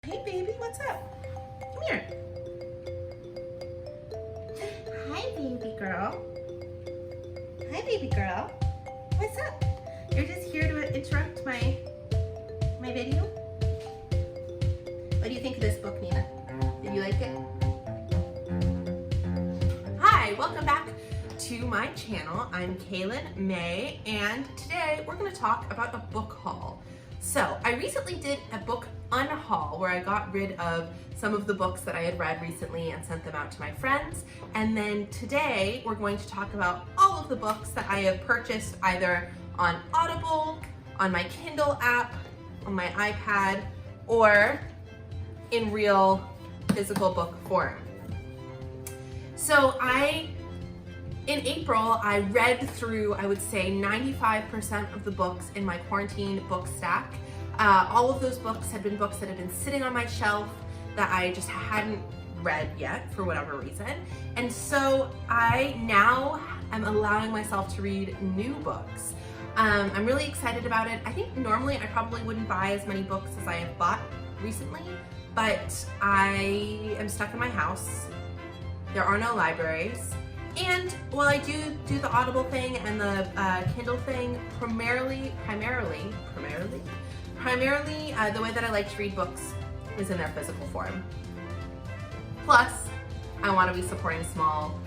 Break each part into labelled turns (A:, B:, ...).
A: Hey baby, what's up? Come here. Hi baby girl. Hi baby girl. What's up? You're just here to interrupt my video? What do you think of this book, Nina? Did you like it? Hi, welcome back to my channel. I'm Kaylin May, and today we're going to talk about a book haul. So I recently did a book unhaul where I got rid of some of the books that I had read recently and sent them out to my friends. And then today we're going to talk about all of the books that I have purchased either on Audible, on my Kindle app, on my iPad, or in real physical book form. So in April, I read through, I would say, 95% of the books in my quarantine book stack. All of those books had been books that had been sitting on my shelf that I just hadn't read yet for whatever reason. And so I now am allowing myself to read new books. I'm really excited about it. I think normally I probably wouldn't buy as many books as I have bought recently, but I am stuck in my house. There are no libraries. And while I do the Audible thing and the Kindle thing, primarily, the way that I like to read books is in their physical form. Plus, I want to be supporting small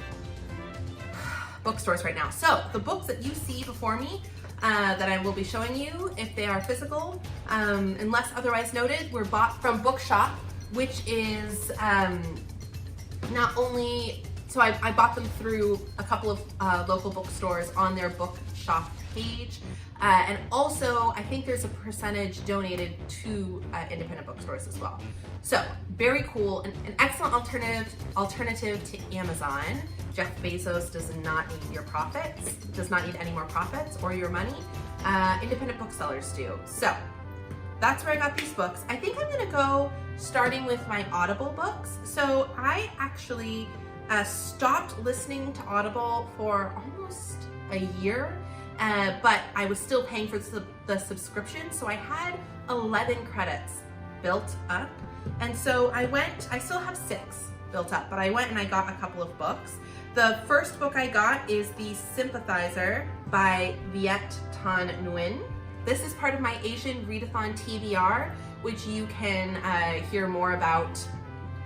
A: bookstores right now. So the books that you see before me that I will be showing you, if they are physical, unless otherwise noted, were bought from Bookshop, which is not only... So I bought them through a couple of local bookstores on their Bookshop page. And also, I think there's a percentage donated to independent bookstores as well. So, very cool, an excellent alternative to Amazon. Jeff Bezos does not need your profits, does not need any more profits or your money. Independent booksellers do. So, that's where I got these books. I think I'm gonna go starting with my Audible books. So, I actually stopped listening to Audible for almost a year, but I was still paying for the subscription, so I had 11 credits built up, and so I still have 6 built up, but I went and I got a couple of books. The first book I got is The Sympathizer by Viet Thanh Nguyen. This is part of my Asian Readathon TBR, which you can hear more about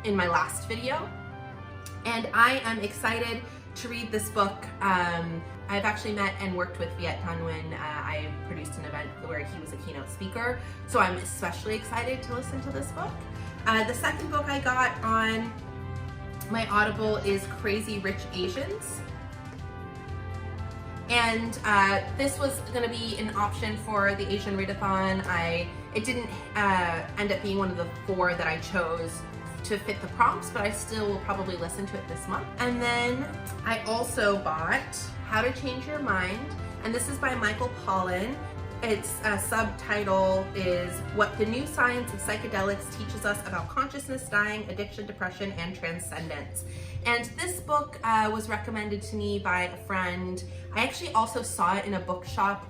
A: in my last video. And I am excited to read this book. I've actually met and worked with Viet Thanh Nguyen. I produced an event where he was a keynote speaker, so I'm especially excited to listen to this book. The second book I got on my Audible is Crazy Rich Asians. And this was gonna be an option for the Asian Readathon. It didn't end up being one of the 4 that I chose to fit the prompts, but I still will probably listen to it this month. And then I also bought How to Change Your Mind, and this is by Michael Pollan. Its subtitle is What the New Science of Psychedelics Teaches Us About Consciousness, Dying, Addiction, Depression, and Transcendence. And this book was recommended to me by a friend. I actually also saw it in a bookshop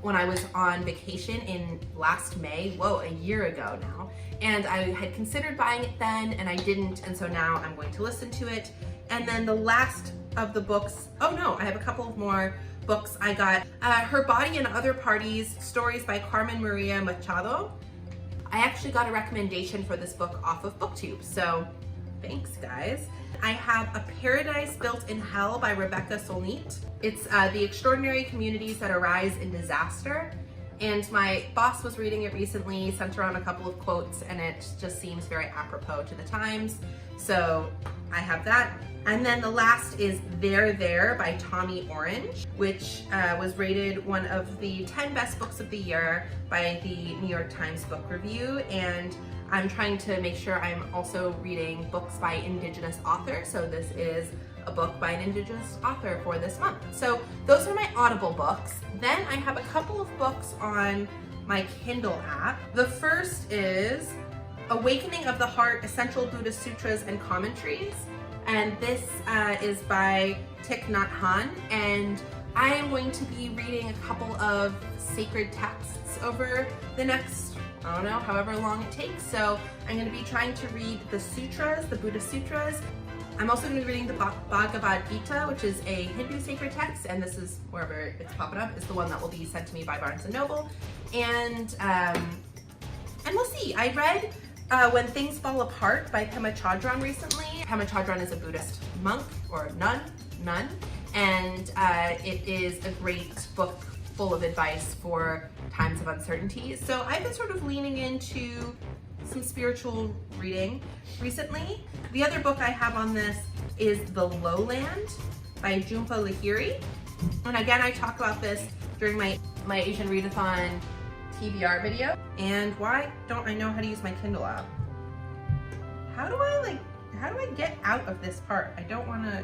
A: when I was on vacation in last May, a year ago now. And I had considered buying it then, and I didn't, and so now I'm going to listen to it. And then the last of the books, I have a couple of more books I got. Her Body and Other Parties, Stories by Carmen Maria Machado. I actually got a recommendation for this book off of BookTube, so thanks guys. I have A Paradise Built in Hell by Rebecca Solnit. It's The Extraordinary Communities That Arise in Disaster. And my boss was reading it recently, sent around a couple of quotes, and it just seems very apropos to the times. So I have that. And then the last is There by Tommy Orange, which was rated one of the 10 best books of the year by the New York Times Book Review. And I'm trying to make sure I'm also reading books by Indigenous authors. So this is a book by an Indigenous author for this month. So those are my Audible books. Then I have a couple of books on my Kindle app. The first is Awakening of the Heart, Essential Buddhist Sutras and Commentaries. And this is by Thich Nhat Hanh. And I am going to be reading a couple of sacred texts over the next I don't know, however long it takes. So I'm going to be trying to read the sutras, the Buddha sutras. I'm also going to be reading the Bhagavad Gita, which is a Hindu sacred text, and this is, wherever it's popping up, is the one that will be sent to me by Barnes & Noble. And we'll see. I read When Things Fall Apart by Pema Chodron recently. Pema Chodron is a Buddhist monk, or nun, and it is a great book full of advice for times of uncertainty. So I've been sort of leaning into some spiritual reading recently. The other book I have on this is The Lowland by Jhumpa Lahiri. And again, I talk about this during my Asian Readathon TBR video. And why don't I know how to use my Kindle app? How do I get out of this part? I don't want to,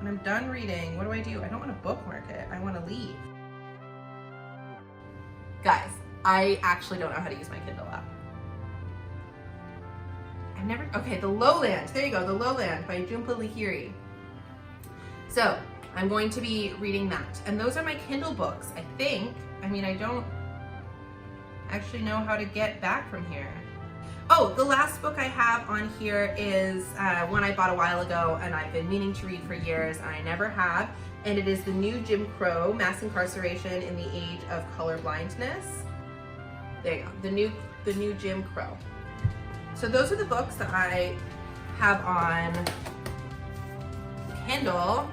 A: when I'm done reading, what do? I don't want to bookmark it. I want to leave. Guys, I actually don't know how to use my Kindle app. Okay, The Lowland, there you go, The Lowland by Jhumpa Lahiri. So, I'm going to be reading that. And those are my Kindle books, I think. I mean, I don't actually know how to get back from here. Oh, the last book I have on here is one I bought a while ago and I've been meaning to read for years and I never have. And it is The New Jim Crow, Mass Incarceration in the Age of Colorblindness. There you go, The New Jim Crow. So those are the books that I have on Kindle.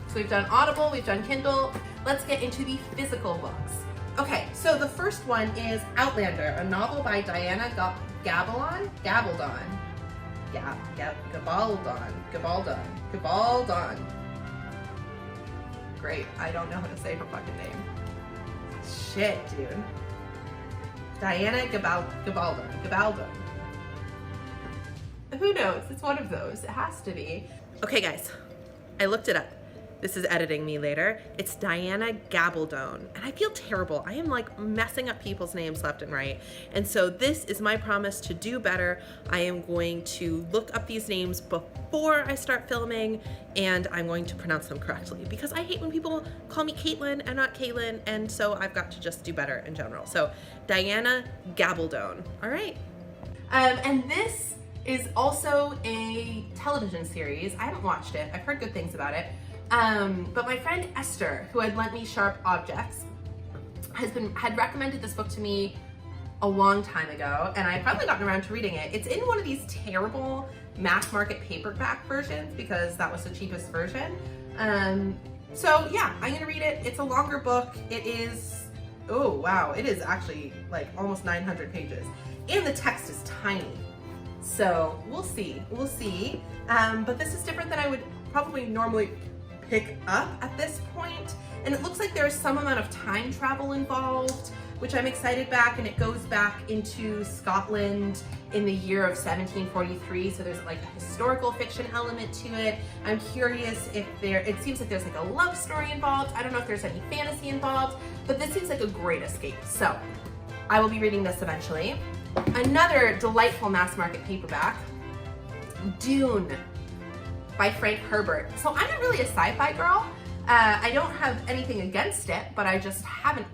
A: So we've done Audible, we've done Kindle. Let's get into the physical books. Okay, so the first one is Outlander, a novel by Diana Gabaldon. Great, I don't know how to say her fucking name. Shit, dude. Diana Gabaldon. Who knows? It's one of those. It has to be. Okay, guys, I looked it up. This is editing me later. It's Diana Gabaldon, and I feel terrible. I am like messing up people's names left and right. And so this is my promise to do better. I am going to look up these names before I start filming, and I'm going to pronounce them correctly because I hate when people call me Caitlin and not Caitlin, and so I've got to just do better in general. So Diana Gabaldon, all right. And this is also a television series. I haven't watched it. I've heard good things about it. But my friend Esther, who had lent me Sharp Objects, had recommended this book to me a long time ago, and I finally gotten around to reading it. It's in one of these terrible mass market paperback versions because that was the cheapest version. So yeah, I'm gonna read it. It's a longer book. It is, oh wow, it is actually like almost 900 pages, and the text is tiny. So we'll see. But this is different than I would probably normally pick up at this point. And it looks like there's some amount of time travel involved, which I'm excited back, and it goes back into Scotland in the year of 1743. So there's like a historical fiction element to it. I'm curious if it seems like there's like a love story involved. I don't know if there's any fantasy involved, but this seems like a great escape. So I will be reading this eventually. Another delightful mass market paperback, Dune by Frank Herbert. So I'm not really a sci-fi girl. I don't have anything against it, but I just haven't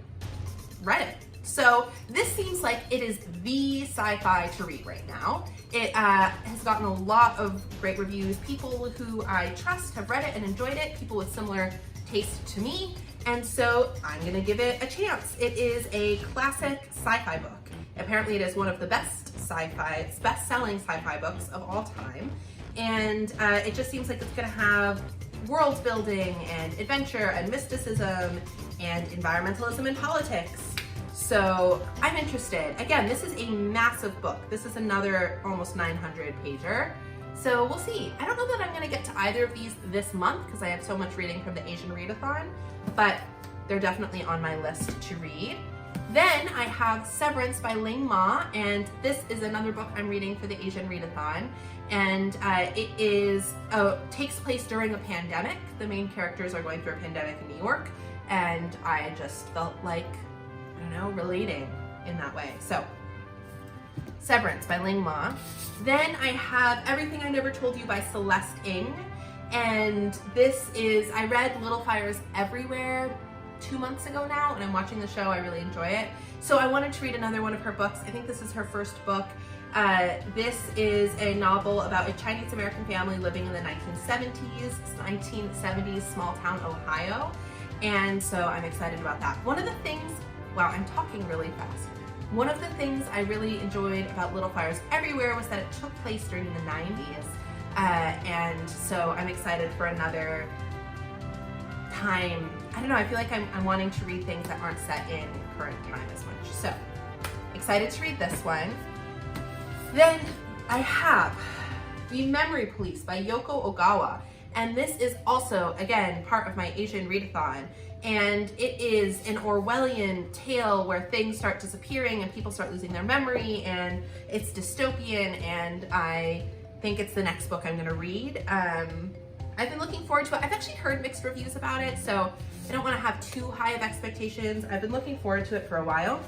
A: read it. So this seems like it is the sci-fi to read right now. It has gotten a lot of great reviews. People who I trust have read it and enjoyed it, people with similar taste to me, and so I'm gonna give it a chance. It is a classic sci-fi book. Apparently it is one of the best-selling sci-fi books of all time. And it just seems like it's gonna have world building and adventure and mysticism and environmentalism and politics. So I'm interested. Again, this is a massive book. This is another almost 900 pager. So we'll see. I don't know that I'm gonna get to either of these this month because I have so much reading from the Asian Readathon, but they're definitely on my list to read. Then I have Severance by Ling Ma, and this is another book I'm reading for the Asian Readathon. And it takes place during a pandemic. The main characters are going through a pandemic in New York, and I just felt like, I don't know, relating in that way. So, Severance by Ling Ma. Then I have Everything I Never Told You by Celeste Ng, and this is, I read Little Fires Everywhere 2 months ago now, and I'm watching the show. I really enjoy it. So I wanted to read another one of her books. I think this is her first book. This is a novel about a Chinese American family living in the 1970s, small town Ohio. And so I'm excited about that. One of the things, wow, I'm talking really fast. One of the things I really enjoyed about Little Fires Everywhere was that it took place during the 90s. And so I'm excited for another time. I don't know, I feel like I'm wanting to read things that aren't set in current time as much. So excited to read this one. Then I have The Memory Police by Yoko Ogawa. And this is also, again, part of my Asian readathon. And it is an Orwellian tale where things start disappearing and people start losing their memory, and it's dystopian, and I think it's the next book I'm gonna read. I've been looking forward to it. I've actually heard mixed reviews about it, so I don't wanna have too high of expectations. I've been looking forward to it for a while.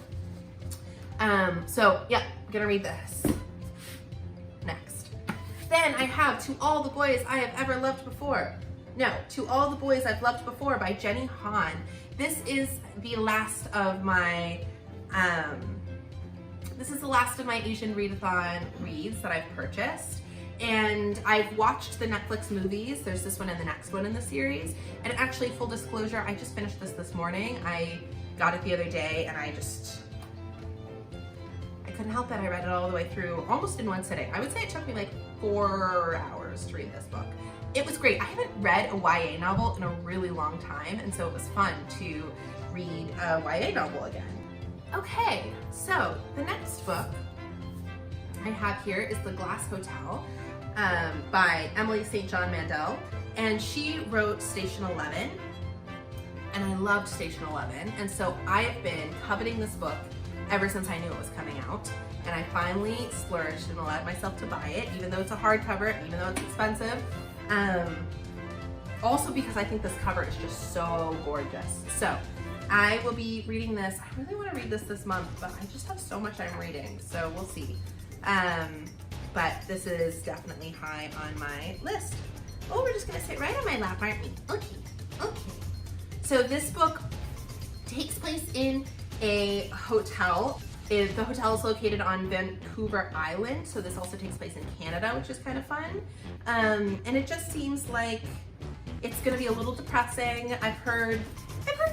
A: So yeah, I'm gonna read this. Next. Then I have To All the Boys I Have Ever Loved Before. No, To All the Boys I've Loved Before by Jenny Han. This is the last of my, Asian readathon reads that I've purchased. And I've watched the Netflix movies. There's this one and the next one in the series. And actually, full disclosure, I just finished this morning. I got it the other day and I couldn't help it. I read it all the way through almost in one sitting. I would say it took me like 4 hours to read this book. It was great. I haven't read a YA novel in a really long time, and so it was fun to read a YA novel again. Okay, so the next book I have here is The Glasgow Towel by Emily St. John Mandel, and she wrote Station 11, and I loved Station 11, and so I have been coveting this book ever since I knew it was coming out, and I finally splurged and allowed myself to buy it, even though it's a hardcover, even though it's expensive. Also because I think this cover is just so gorgeous. So I will be reading this. I really want to read this month, but I just have so much I'm reading, so we'll see. But this is definitely high on my list. Oh, we're just gonna sit right on my lap, aren't we? Okay, okay. So this book takes place in a hotel. The hotel is located on Vancouver Island, so this also takes place in Canada, which is kind of fun. And it just seems like it's gonna be a little depressing. I've heard,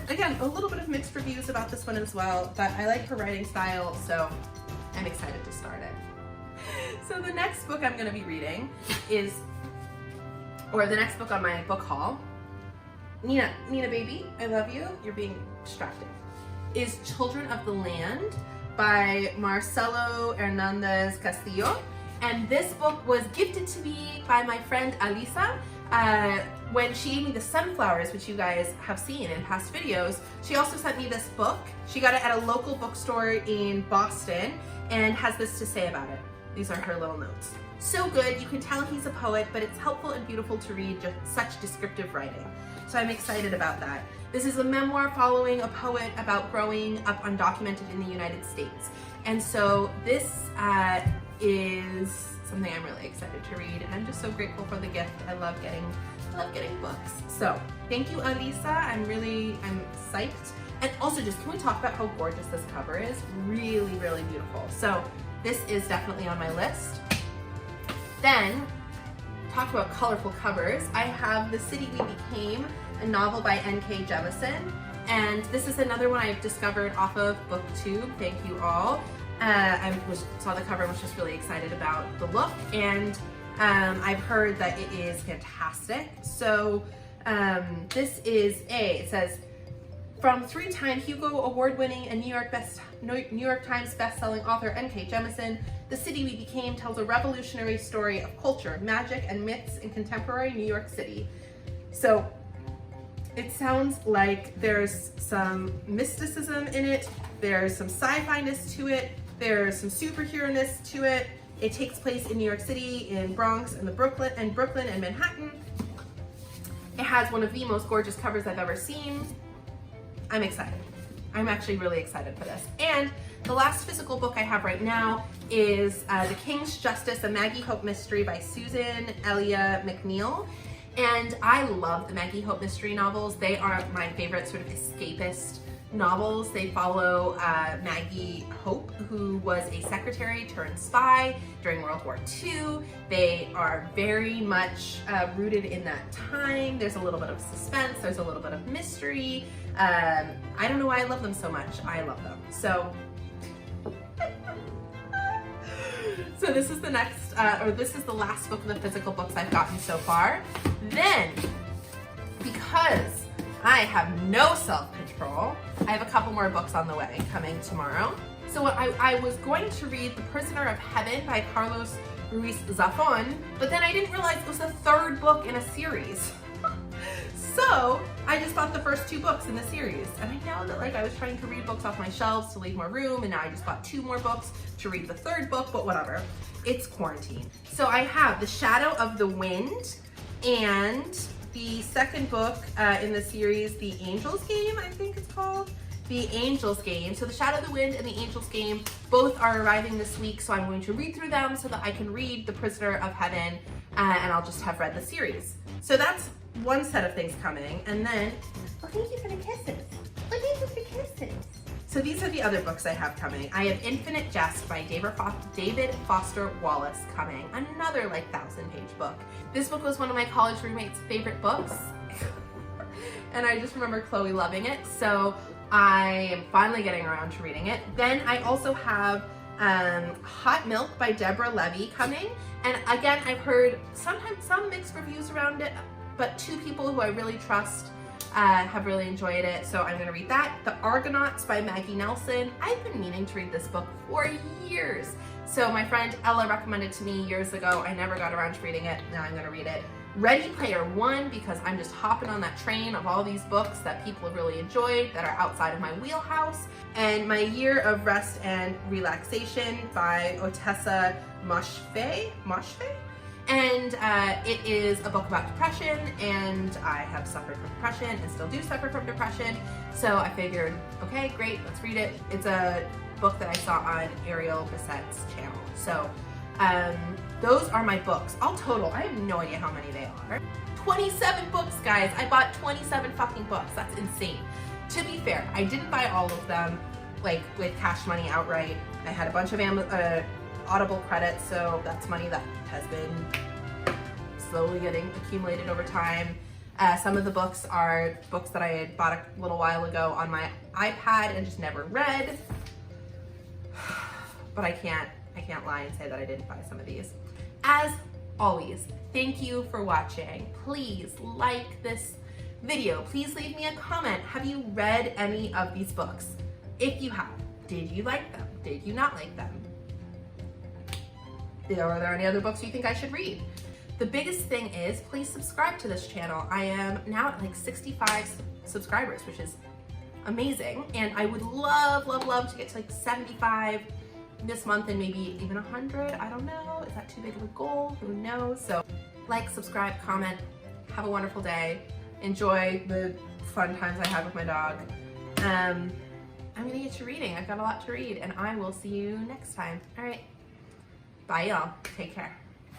A: again, a little bit of mixed reviews about this one as well, but I like her writing style, so I'm excited to start it. So the next book I'm gonna be reading is, or the next book on my book haul, Nina baby, I love you, you're being distracted, is Children of the Land by Marcelo Hernandez Castillo. And this book was gifted to me by my friend Alisa when she gave me the sunflowers, which you guys have seen in past videos. She also sent me this book. She got it at a local bookstore in Boston and has this to say about it. These are her little notes. So good, you can tell he's a poet, but it's helpful and beautiful to read just such descriptive writing. So I'm excited about that. This is a memoir following a poet about growing up undocumented in the United States. And so this is something I'm really excited to read, and I'm just so grateful for the gift. I love getting books. So thank you, Alisa. I'm psyched. And also just, can we talk about how gorgeous this cover is? Really, really beautiful. So this is definitely on my list. Then, talk about colorful covers. I have The City We Became, a novel by N.K. Jemisin. And this is another one I've discovered off of BookTube. Thank you all. I saw the cover and was just really excited about the look. And I've heard that it is fantastic. So this is it says, from 3-time Hugo Award-winning and New York Times best-selling author N.K. Jemisin, The City We Became tells a revolutionary story of culture, magic, and myths in contemporary New York City. So it sounds like there's some mysticism in it, there's some sci-fi-ness to it, there's some superhero-ness to it. It takes place in New York City, in Bronx, and Brooklyn and Manhattan. It has one of the most gorgeous covers I've ever seen. I'm excited. I'm actually really excited for this. And the last physical book I have right now is The King's Justice, a Maggie Hope mystery by Susan Elia McNeil. And I love the Maggie Hope mystery novels. They are my favorite sort of escapist novels. They follow Maggie Hope, who was a secretary turned spy during World War II. They are very much rooted in that time. There's a little bit of suspense, there's a little bit of mystery. I don't know why I love them so much. I love them. So this is the next, this is the last book of the physical books I've gotten so far. Then, because I have no self-control, I have a couple more books on the way coming tomorrow. So I was going to read The Prisoner of Heaven by Carlos Ruiz Zafón, but then I didn't realize it was the third book in a series. So I just bought the first 2 books in the series. And I know that like I was trying to read books off my shelves to leave more room, and now I just bought 2 more books to read the third book, but whatever. It's quarantine. So I have The Shadow of the Wind and the second book in the series, The Angel's Game, I think it's called. The Angel's Game. So The Shadow of the Wind and The Angel's Game both are arriving this week, so I'm going to read through them so that I can read The Prisoner of Heaven, and I'll just have read the series. So that's one set of things coming, and then, oh, thank you for the kisses. Oh, thank you for the kisses. So these are the other books I have coming. I have Infinite Jest by David Foster Wallace coming, another like 1,000-page book. This book was one of my college roommates' favorite books, and I just remember Chloe loving it, so I am finally getting around to reading it. Then I also have Hot Milk by Deborah Levy coming, and again, I've heard sometimes some mixed reviews around it, but 2 people who I really trust have really enjoyed it, so I'm gonna read that. The Argonauts by Maggie Nelson. I've been meaning to read this book for years. So my friend Ella recommended it to me years ago. I never got around to reading it. Now I'm gonna read it. Ready Player One, because I'm just hopping on that train of all these books that people have really enjoyed that are outside of my wheelhouse. And My Year of Rest and Relaxation by Otessa Moshfegh. And it is a book about depression, and I have suffered from depression and still do suffer from depression. So I figured, okay, great, let's read it. It's a book that I saw on Ariel Bissette's channel. So those are my books. All total, I have no idea how many they are. 27 books, guys. I bought 27 fucking books. That's insane. To be fair, I didn't buy all of them like with cash money outright. I had a bunch of Audible credits, so that's money that has been slowly getting accumulated over time. Some of the books are books that I had bought a little while ago on my iPad and just never read. But I can't lie and say that I didn't buy some of these. As always, thank you for watching. Please like this video. Please leave me a comment. Have you read any of these books? If you have, did you like them? Did you not like them? Are there any other books you think I should read? The biggest thing is, please subscribe to this channel. I am now at like 65 subscribers, which is amazing. And I would love, love, love to get to like 75 this month and maybe even 100. I don't know. Is that too big of a goal? Who knows? So like, subscribe, comment, have a wonderful day. Enjoy the fun times I have with my dog. I'm gonna get to reading. I've got a lot to read, and I will see you next time. All right. Bye, y'all. Take care.